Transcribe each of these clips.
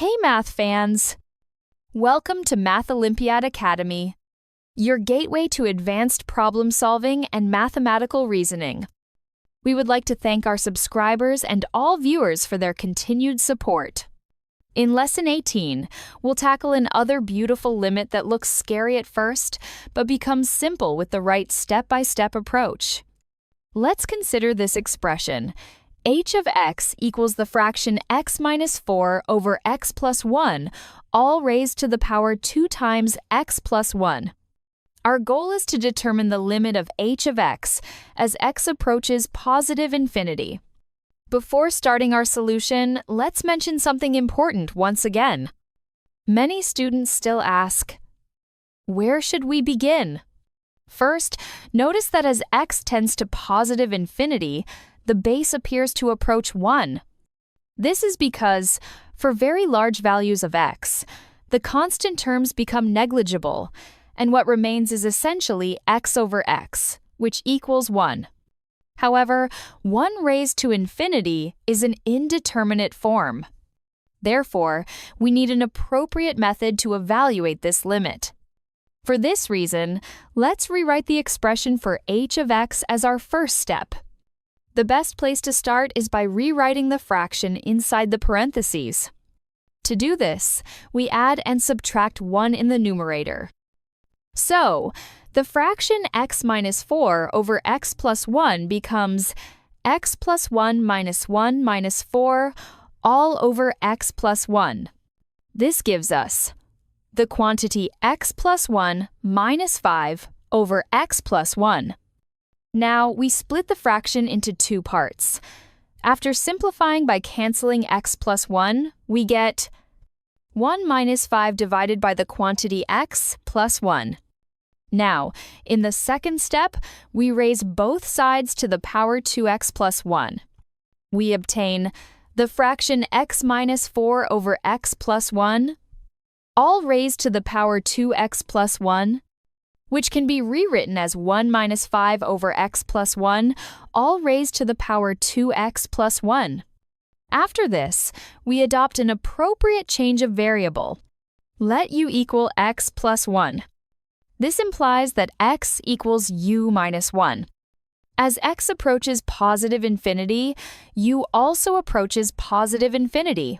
Hey math fans! Welcome to Math Olympiad Academy, your gateway to advanced problem solving and mathematical reasoning. We would like to thank our subscribers and all viewers for their continued support. In Lesson 18, we'll tackle another beautiful limit that looks scary at first, but becomes simple with the right step-by-step approach. Let's consider this expression. H of x equals the fraction x minus 4 over x plus 1, all raised to the power 2 times x plus 1. Our goal is to determine the limit of h of x as x approaches positive infinity. Before starting our solution, let's mention something important once again. Many students still ask, where should we begin? First, notice that as x tends to positive infinity, the base appears to approach 1. This is because, for very large values of x, the constant terms become negligible, and what remains is essentially x over x, which equals 1. However, 1 raised to infinity is an indeterminate form. Therefore, we need an appropriate method to evaluate this limit. For this reason, let's rewrite the expression for h of x as our first step. The best place to start is by rewriting the fraction inside the parentheses. To do this, we add and subtract 1 in the numerator. So, the fraction x minus 4 over x plus 1 becomes x plus 1 minus 1 minus 4 all over x plus 1. This gives us the quantity x plus 1 minus 5 over x plus 1. Now, we split the fraction into two parts. After simplifying by canceling x plus 1, we get 1 minus 5 divided by the quantity x plus 1. Now, in the second step, we raise both sides to the power 2x plus 1. We obtain the fraction x minus 4 over x plus 1, all raised to the power 2x plus 1, which can be rewritten as 1 minus 5 over x plus 1, all raised to the power 2x plus 1. After this, we adopt an appropriate change of variable. Let u equal x plus 1. This implies that x equals u minus 1. As x approaches positive infinity, u also approaches positive infinity.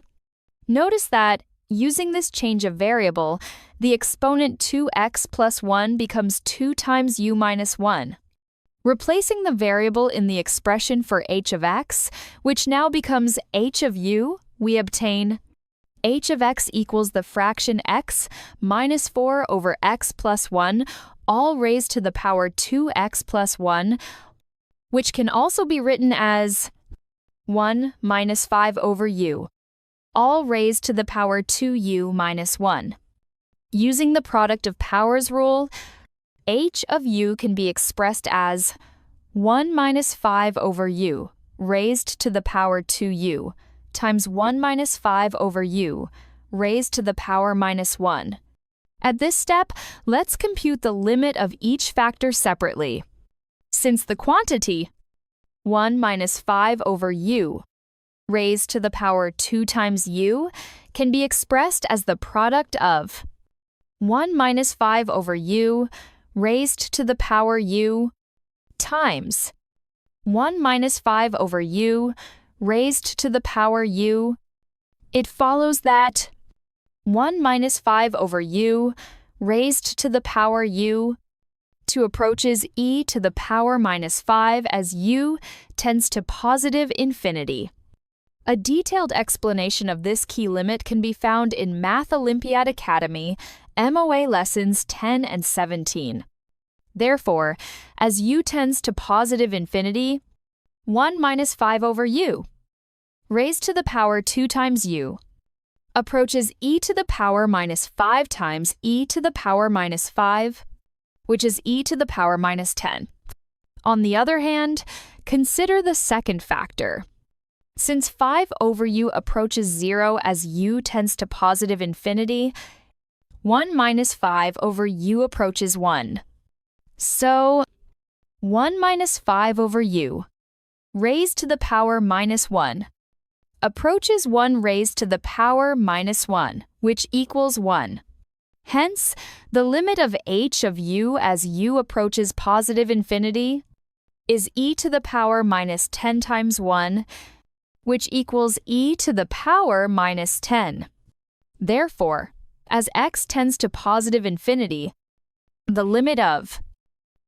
Notice that, using this change of variable, the exponent 2x plus 1 becomes 2 times u minus 1. Replacing the variable in the expression for h of x, which now becomes h of u, we obtain h of x equals the fraction x minus 4 over x plus 1, all raised to the power 2x plus 1, which can also be written as 1 minus 5 over u, all raised to the power 2u minus 1. Using the product of powers rule, h of u can be expressed as 1 minus 5 over u raised to the power 2u times 1 minus 5 over u raised to the power minus 1. At this step, let's compute the limit of each factor separately. Since the quantity 1 minus 5 over u raised to the power 2 times u can be expressed as the product of 1 minus 5 over u raised to the power u times 1 minus 5 over u raised to the power u. It follows that 1 minus 5 over u raised to the power u approaches e to the power minus 5 as u tends to positive infinity. A detailed explanation of this key limit can be found in Math Olympiad Academy, MOA Lessons 10 and 17. Therefore, as u tends to positive infinity, 1 minus 5 over u, raised to the power 2 times u, approaches e to the power minus 5 times e to the power minus 5, which is e to the power minus 10. On the other hand, consider the second factor. Since 5 over u approaches 0 as u tends to positive infinity, 1 minus 5 over u approaches 1. So, 1 minus 5 over u raised to the power minus 1 approaches 1 raised to the power minus 1, which equals 1. Hence, the limit of h of u as u approaches positive infinity is e to the power minus 10 times 1, which equals e to the power minus 10. Therefore, as x tends to positive infinity, the limit of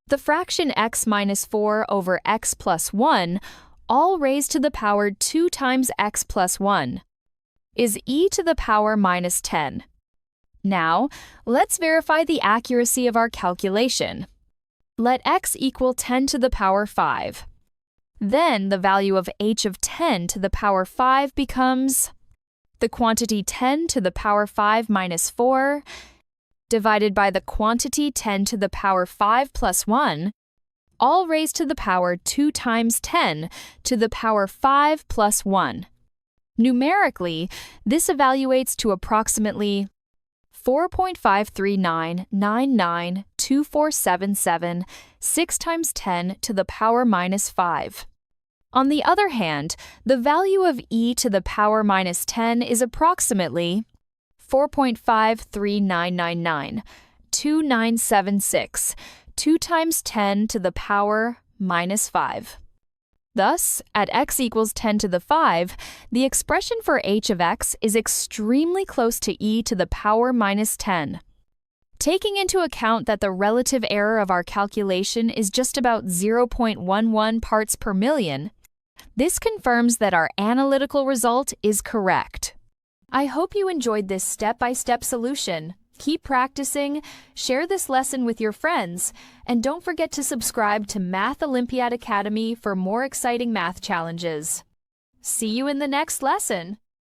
the fraction x minus 4 over x plus 1, all raised to the power 2 times x plus 1, is e to the power minus 10. Now, let's verify the accuracy of our calculation. Let x equal 10 to the power 5. Then the value of h of 10 to the power 5 becomes the quantity 10 to the power 5 minus 4 divided by the quantity 10 to the power 5 plus 1, all raised to the power 2 times 10 to the power 5 plus 1. Numerically, this evaluates to approximately 4.539992477 6 times 10 to the power minus 5. On the other hand, the value of e to the power minus 10 is approximately 4.539992976 2 times 10 to the power minus 5. Thus, at x equals 10 to the 5, the expression for h of x is extremely close to e to the power minus 10. Taking into account that the relative error of our calculation is just about 0.11 parts per million, this confirms that our analytical result is correct. I hope you enjoyed this step-by-step solution. Keep practicing, share this lesson with your friends, and don't forget to subscribe to Math Olympiad Academy for more exciting math challenges. See you in the next lesson!